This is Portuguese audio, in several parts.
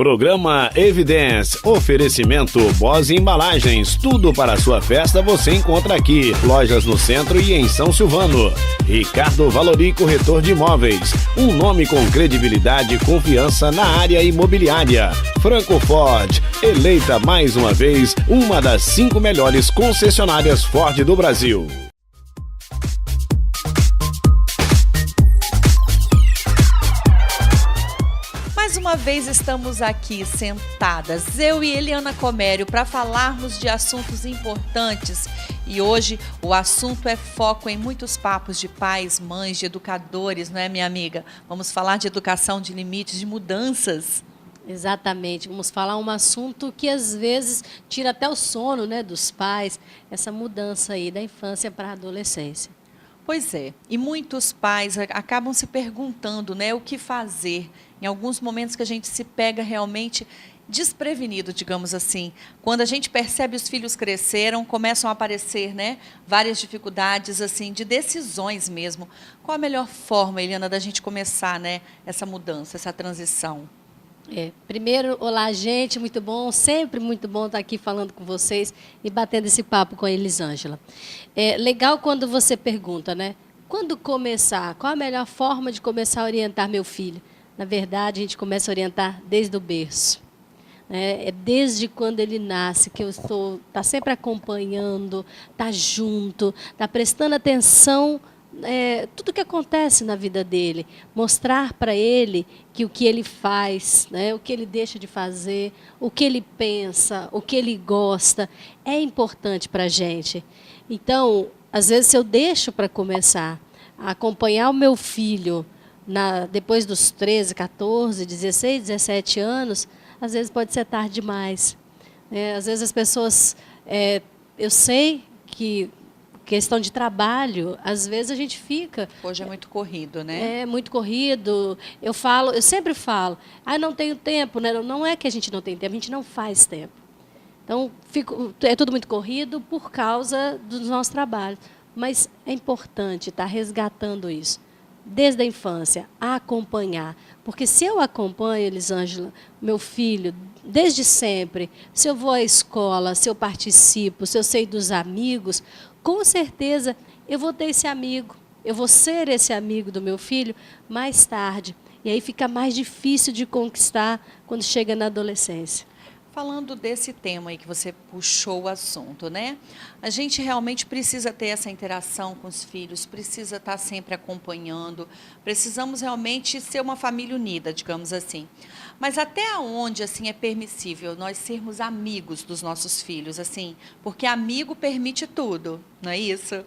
Programa Evidence, oferecimento Boss Embalagens, tudo para a sua festa você encontra aqui. Lojas no centro e em São Silvano. Ricardo Valori Corretor de Imóveis, um nome com credibilidade e confiança na área imobiliária. Franco Ford, eleita mais uma vez uma das 5 melhores concessionárias Ford do Brasil. Mais uma vez estamos aqui sentadas, eu e Eliana Comério, para falarmos de assuntos importantes. E hoje o assunto é foco em muitos papos de pais, mães, de educadores, não é, minha amiga? Vamos falar de educação, de limites, de mudanças. Exatamente, vamos falar um assunto que às vezes tira até o sono, né, dos pais, essa mudança aí da infância para a adolescência. Pois é, e muitos pais acabam se perguntando, né, o que fazer em alguns momentos que a gente se pega realmente desprevenido, digamos assim. Quando a gente percebe os filhos cresceram, começam a aparecer, né, várias dificuldades assim de decisões mesmo. Qual a melhor forma, Eliana, da gente começar, né, essa mudança, essa transição? Primeiro, olá, gente, muito bom, sempre muito bom estar aqui falando com vocês e batendo esse papo com a Elisângela. É legal quando você pergunta, né, quando começar, qual a melhor forma de começar a orientar meu filho? Na verdade, a gente começa a orientar desde o berço. É desde quando ele nasce que eu estou sempre acompanhando, tá junto, tá prestando atenção tudo que acontece na vida dele, mostrar para ele que o que ele faz, né, o que ele deixa de fazer, o que ele pensa, o que ele gosta, é importante para a gente. Então, às vezes, se eu deixo para começar a acompanhar o meu filho depois dos 13, 14, 16, 17 anos, às vezes pode ser tarde demais. Às vezes as pessoas, eu sei que questão de trabalho, às vezes a gente fica... Hoje é muito corrido, né? É muito corrido. Eu sempre falo, não tenho tempo, né? Não é que a gente não tem tempo, a gente não faz tempo. Então, é tudo muito corrido por causa dos nossos trabalhos. Mas é importante estar resgatando isso, desde a infância, a acompanhar. Porque se eu acompanho, Elisângela, meu filho, desde sempre, se eu vou à escola, se eu participo, se eu sei dos amigos, com certeza eu vou ter esse amigo, eu vou ser esse amigo do meu filho mais tarde. E aí fica mais difícil de conquistar quando chega na adolescência. Falando desse tema aí que você puxou o assunto, né? A gente realmente precisa ter essa interação com os filhos, precisa estar sempre acompanhando, precisamos realmente ser uma família unida, digamos assim. Mas até onde assim é permissível nós sermos amigos dos nossos filhos, assim, porque amigo permite tudo, não é isso?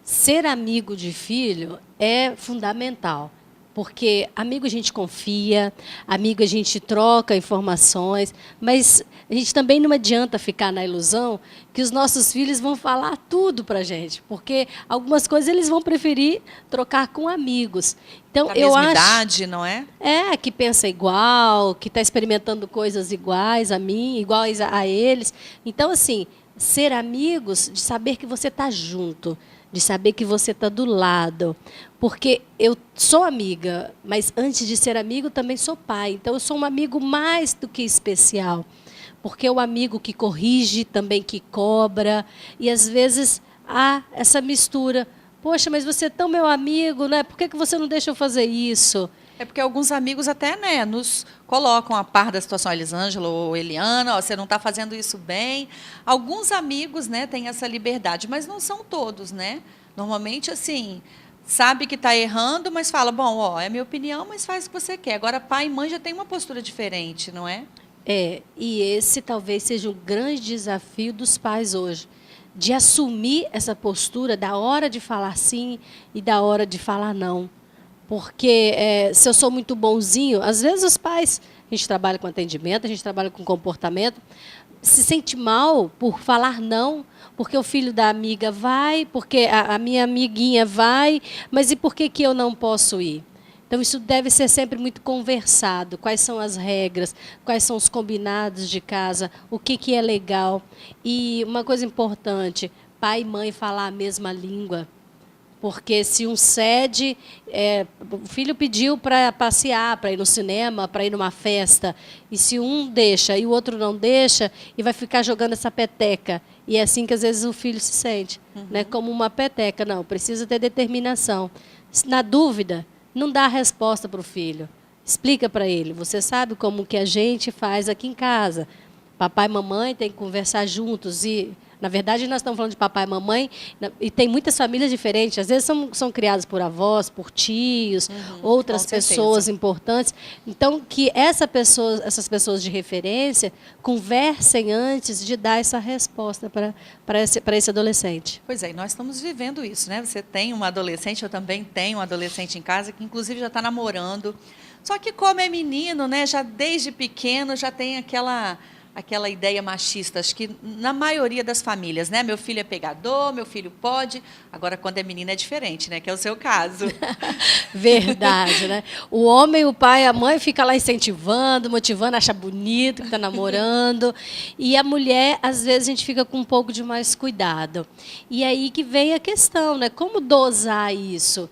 Ser amigo de filho é fundamental. Porque amigo a gente confia, amigo a gente troca informações, mas a gente também não adianta ficar na ilusão que os nossos filhos vão falar tudo para a gente, porque algumas coisas eles vão preferir trocar com amigos. Então, da mesma idade, não é? Que pensa igual, que está experimentando coisas iguais a mim, iguais a eles. Então, assim, ser amigos, de saber que você está junto, de saber que você está do lado. Porque eu sou amiga, mas antes de ser amigo também sou pai. Então, eu sou um amigo mais do que especial. Porque é o amigo que corrige, também que cobra. E, às vezes, há essa mistura. Poxa, mas você é tão meu amigo, né? Por que você não deixa eu fazer isso? É porque alguns amigos até, né, nos colocam a par da situação, Elisângela ou Eliana, você não está fazendo isso bem. Alguns amigos, né, têm essa liberdade, mas não são todos, né? Normalmente, assim, sabe que está errando, mas fala, bom, é minha opinião, mas faz o que você quer. Agora, pai e mãe já tem uma postura diferente, não é? E esse talvez seja o grande desafio dos pais hoje, de assumir essa postura da hora de falar sim e da hora de falar não. Porque se eu sou muito bonzinho, às vezes os pais, a gente trabalha com atendimento, a gente trabalha com comportamento, se sente mal por falar não, porque o filho da amiga vai, porque a minha amiguinha vai, mas e por que eu não posso ir? Então, isso deve ser sempre muito conversado. Quais são as regras, quais são os combinados de casa, o que é legal. E uma coisa importante, pai e mãe falar a mesma língua. Porque se um cede, o filho pediu para passear, para ir no cinema, para ir numa festa, e se um deixa e o outro não deixa, e vai ficar jogando essa peteca. E é assim que às vezes o filho se sente, né? Como uma peteca. Não, precisa ter determinação. Na dúvida, não dá a resposta para o filho. Explica para ele. Você sabe como que a gente faz aqui em casa. Papai e mamãe têm que conversar juntos e... Na verdade, nós estamos falando de papai e mamãe, e tem muitas famílias diferentes. Às vezes são criadas por avós, por tios, outras pessoas importantes. Então, que essas pessoas de referência conversem antes de dar essa resposta para esse adolescente. Pois é, e nós estamos vivendo isso, né? Você tem uma adolescente, eu também tenho um adolescente em casa, que inclusive já está namorando. Só que como é menino, né, já desde pequeno já tem aquela ideia machista, acho que na maioria das famílias, né? Meu filho é pegador, meu filho pode. Agora, quando é menina é diferente, né? Que é o seu caso. Verdade, né? O homem, o pai, a mãe fica lá incentivando, motivando, acha bonito que está namorando. E a mulher, às vezes, a gente fica com um pouco de mais cuidado. E aí que vem a questão, né? Como dosar isso?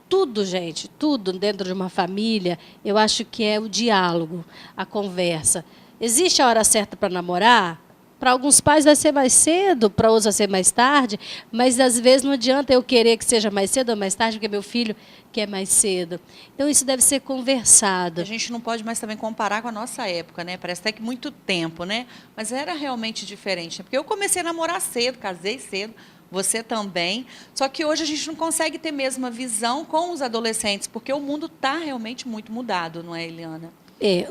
Tudo, gente, tudo dentro de uma família, eu acho que é o diálogo, a conversa. Existe a hora certa para namorar? Para alguns pais vai ser mais cedo, para outros vai ser mais tarde, mas às vezes não adianta eu querer que seja mais cedo ou mais tarde, porque meu filho quer mais cedo. Então isso deve ser conversado. A gente não pode mais também comparar com a nossa época, né? Parece até que muito tempo, né? Mas era realmente diferente, né? Porque eu comecei a namorar cedo, casei cedo, você também. Só que hoje a gente não consegue ter a mesma visão com os adolescentes, porque o mundo está realmente muito mudado, não é, Eliana?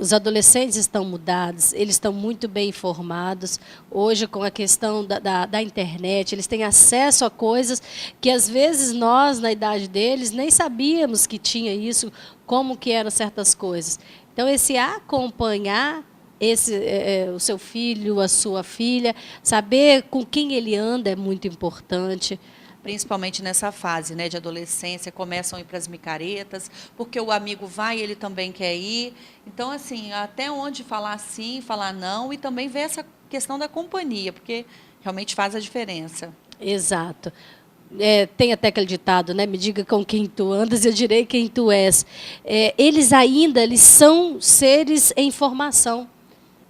Os adolescentes estão mudados, eles estão muito bem informados. Hoje, com a questão da internet, eles têm acesso a coisas que, às vezes, nós, na idade deles, nem sabíamos que tinha isso, como que eram certas coisas. Então, esse acompanhar o seu filho, a sua filha, saber com quem ele anda é muito importante. Principalmente nessa fase, né, de adolescência, começam a ir para as micaretas, porque o amigo vai e ele também quer ir. Então, assim, até onde falar sim, falar não, e também ver essa questão da companhia, porque realmente faz a diferença. Exato. Tem até aquele ditado, né? Me diga com quem tu andas e eu direi quem tu és. Eles são seres em formação.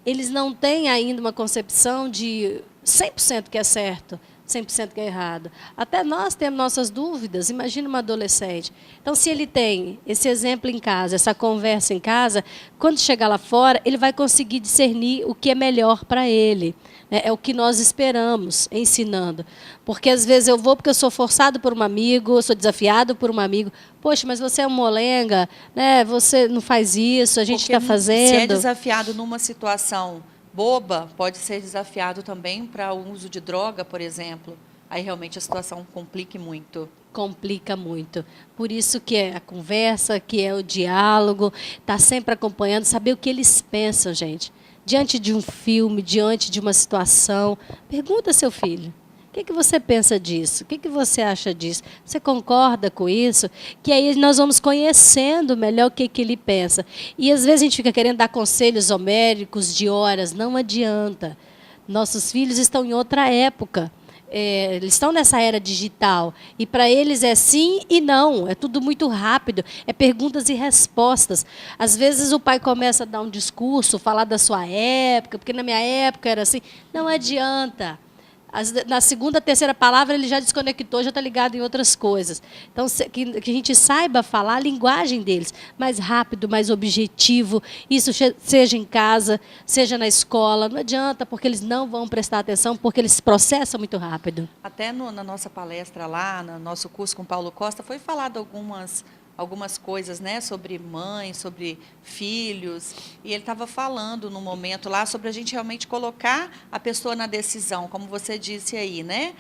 Eles não têm ainda uma concepção de 100% que é certo, 100% que é errado. Até nós temos nossas dúvidas, imagina uma adolescente. Então, se ele tem esse exemplo em casa, essa conversa em casa, quando chegar lá fora, ele vai conseguir discernir o que é melhor para ele. É o que nós esperamos, ensinando. Porque, às vezes, eu vou porque eu sou forçado por um amigo, eu sou desafiado por um amigo. Poxa, mas você é um molenga, né? Você não faz isso, a gente está fazendo. Se é desafiado numa situação boba, pode ser desafiado também para o uso de droga, por exemplo. Aí realmente a situação complica muito. Complica muito. Por isso que é a conversa, que é o diálogo, está sempre acompanhando, saber o que eles pensam, gente. Diante de um filme, diante de uma situação, pergunta ao seu filho. O que você pensa disso? O que você acha disso? Você concorda com isso? Que aí nós vamos conhecendo melhor o que ele pensa. E às vezes a gente fica querendo dar conselhos homéricos de horas. Não adianta. Nossos filhos estão em outra época. Eles estão nessa era digital. E para eles é sim e não. É tudo muito rápido. É perguntas e respostas. Às vezes o pai começa a dar um discurso, falar da sua época, porque na minha época era assim. Não adianta. Na segunda, terceira palavra, ele já desconectou, já está ligado em outras coisas. Então, que a gente saiba falar a linguagem deles, mais rápido, mais objetivo. Isso seja em casa, seja na escola. Não adianta, porque eles não vão prestar atenção, porque eles processam muito rápido. Até na nossa palestra lá, no nosso curso com Paulo Costa, foi falado algumas coisas, né, sobre mãe, sobre filhos, e ele estava falando no momento lá sobre a gente realmente colocar a pessoa na decisão, como você disse aí, né,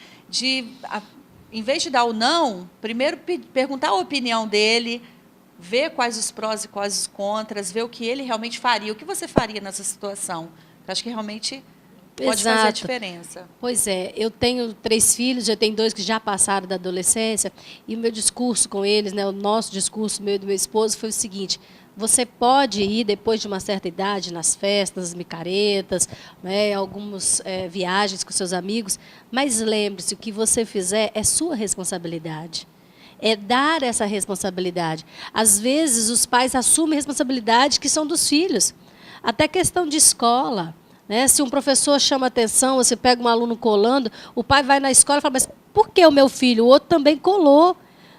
em vez de dar o não, primeiro perguntar a opinião dele, ver quais os prós e quais os contras, ver o que ele realmente faria, o que você faria nessa situação. Eu acho que realmente pode fazer a diferença. Pois é, eu tenho 3 filhos, eu tenho 2 que já passaram da adolescência, e o meu discurso com eles, né, o nosso discurso, meu e do meu esposo, foi o seguinte: você pode ir, depois de uma certa idade, nas festas, nas micaretas, né, algumas viagens com seus amigos, mas lembre-se, o que você fizer é sua responsabilidade. é dar essa responsabilidade. Às vezes, os pais assumem responsabilidades que são dos filhos. Até questão de escola, né? Se um professor chama atenção, você pega um aluno colando, o pai vai na escola e fala, mas por que o meu filho? O outro também colou.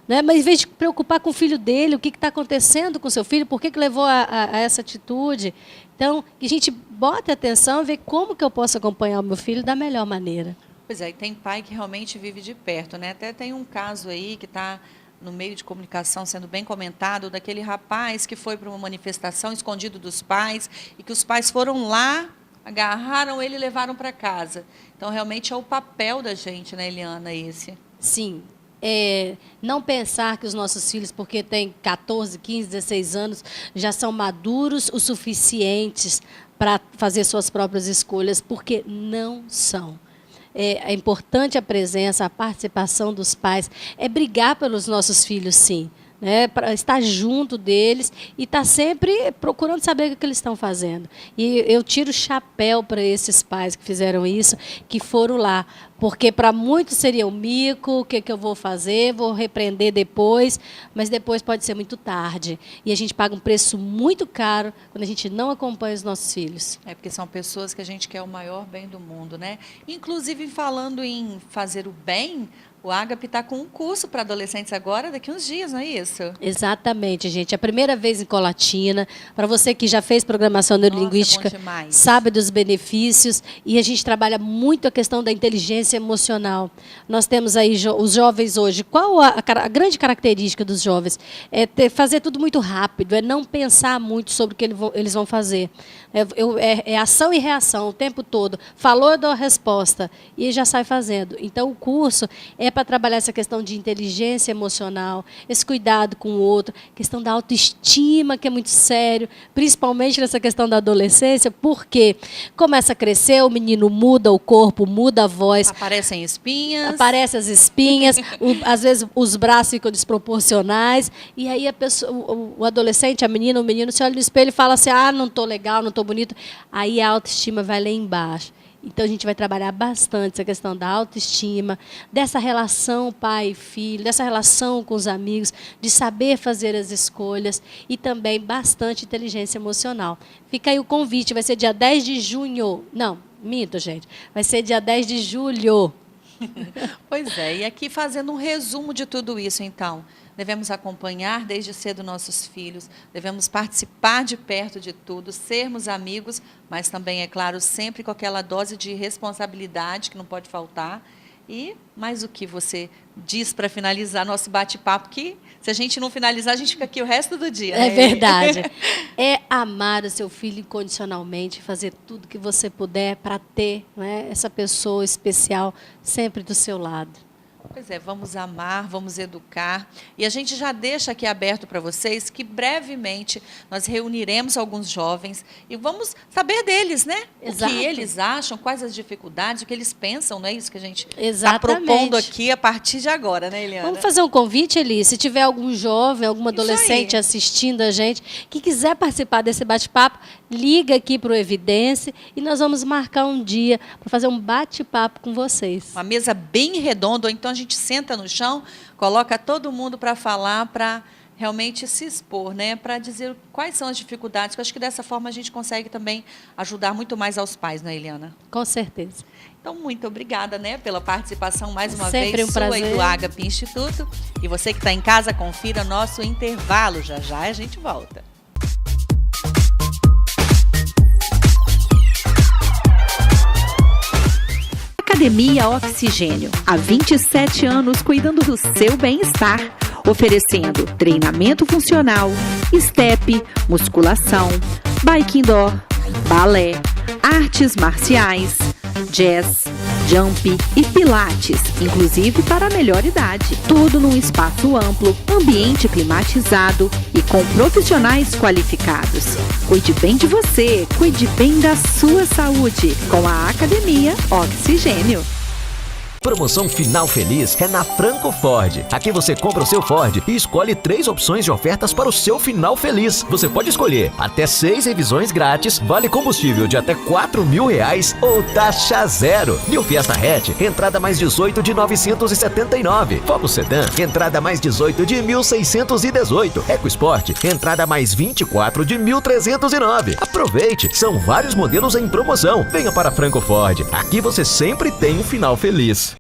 Né? Mas, em vez de preocupar com o filho dele, o que está acontecendo com o seu filho, por que levou a essa atitude? Então, que a gente bote atenção e vê como que eu posso acompanhar o meu filho da melhor maneira. Pois é, e tem pai que realmente vive de perto, né? Até tem um caso aí que está no meio de comunicação sendo bem comentado, daquele rapaz que foi para uma manifestação escondido dos pais e que os pais foram lá, agarraram ele e levaram para casa. Então, realmente é o papel da gente, né, Eliana, esse? Sim. Não pensar que os nossos filhos, porque têm 14, 15, 16 anos, já são maduros o suficientes para fazer suas próprias escolhas, porque não são. É importante a presença, a participação dos pais, brigar pelos nossos filhos, sim. Né, para estar junto deles e estar sempre procurando saber o que eles estão fazendo. E eu tiro o chapéu para esses pais que fizeram isso, que foram lá. Porque para muitos seria o mico, o que eu vou fazer, vou repreender depois, mas depois pode ser muito tarde. E a gente paga um preço muito caro quando a gente não acompanha os nossos filhos. Porque são pessoas que a gente quer o maior bem do mundo, né? Inclusive, falando em fazer o bem, o Ágape está com um curso para adolescentes agora, daqui uns dias, não é isso? Exatamente, gente. É a primeira vez em Colatina. Para você que já fez programação neurolinguística, sabe dos benefícios. E a gente trabalha muito a questão da inteligência emocional. Nós temos aí os jovens hoje. Qual a grande característica dos jovens? Fazer tudo muito rápido, não pensar muito sobre o que eles vão fazer. É ação e reação o tempo todo. Falou, eu dou a resposta. E já sai fazendo. Então, o curso para trabalhar essa questão de inteligência emocional, esse cuidado com o outro, questão da autoestima, que é muito sério, principalmente nessa questão da adolescência, porque começa a crescer, o menino muda o corpo, muda a voz. Aparecem espinhas. Aparecem as espinhas, às vezes os braços ficam desproporcionais, e aí a pessoa, o adolescente, a menina, o menino, se olha no espelho e fala assim, não estou legal, não estou bonito, aí a autoestima vai lá embaixo. Então, a gente vai trabalhar bastante essa questão da autoestima, dessa relação pai e filho, dessa relação com os amigos, de saber fazer as escolhas e também bastante inteligência emocional. Fica aí o convite, vai ser dia 10 de junho. Não, minto, gente. Vai ser dia 10 de julho. Pois é, e aqui fazendo um resumo de tudo isso, então. Devemos acompanhar desde cedo nossos filhos, devemos participar de perto de tudo, sermos amigos, mas também, é claro, sempre com aquela dose de responsabilidade que não pode faltar. E mais o que você diz para finalizar nosso bate-papo, que se a gente não finalizar, a gente fica aqui o resto do dia. É verdade. É amar o seu filho incondicionalmente, fazer tudo que você puder para ter, né, essa pessoa especial sempre do seu lado. Pois é, vamos amar, vamos educar. E a gente já deixa aqui aberto para vocês que brevemente nós reuniremos alguns jovens e vamos saber deles, né? Exato. O que eles acham, quais as dificuldades, o que eles pensam, não é isso que a gente está propondo aqui a partir de agora, né, Eliana? Vamos fazer um convite, Eli, se tiver algum jovem, algum adolescente assistindo a gente, que quiser participar desse bate-papo, liga aqui para o Evidência e nós vamos marcar um dia para fazer um bate-papo com vocês. Uma mesa bem redonda, ou então a gente senta no chão, coloca todo mundo para falar, para realmente se expor, né? Para dizer quais são as dificuldades, que eu acho que dessa forma a gente consegue também ajudar muito mais aos pais, não é, Eliana? Com certeza. Então, muito obrigada, né, pela participação mais uma Sempre vez, um prazer. Sua e do Ágape Instituto. E você que está em casa, confira nosso intervalo. Já já a gente volta. Academia Oxigênio, há 27 anos cuidando do seu bem-estar, oferecendo treinamento funcional, step, musculação, bike indoor, balé, artes marciais, jazz, jump e pilates, inclusive para a melhor idade. Tudo num espaço amplo, ambiente climatizado e com profissionais qualificados. Cuide bem de você, cuide bem da sua saúde com a Academia Oxigênio. Promoção Final Feliz é na Franco Ford. Aqui você compra o seu Ford e escolhe 3 opções de ofertas para o seu final feliz. Você pode escolher até 6 revisões grátis, vale combustível de até R$4.000 ou taxa zero. New Fiesta Hatch, entrada mais 18 de 979. Focus Sedan, entrada mais 18 de 1.618. EcoSport, entrada mais 24 de 1.309. Aproveite, são vários modelos em promoção. Venha para Franco Ford. Aqui você sempre tem um final feliz.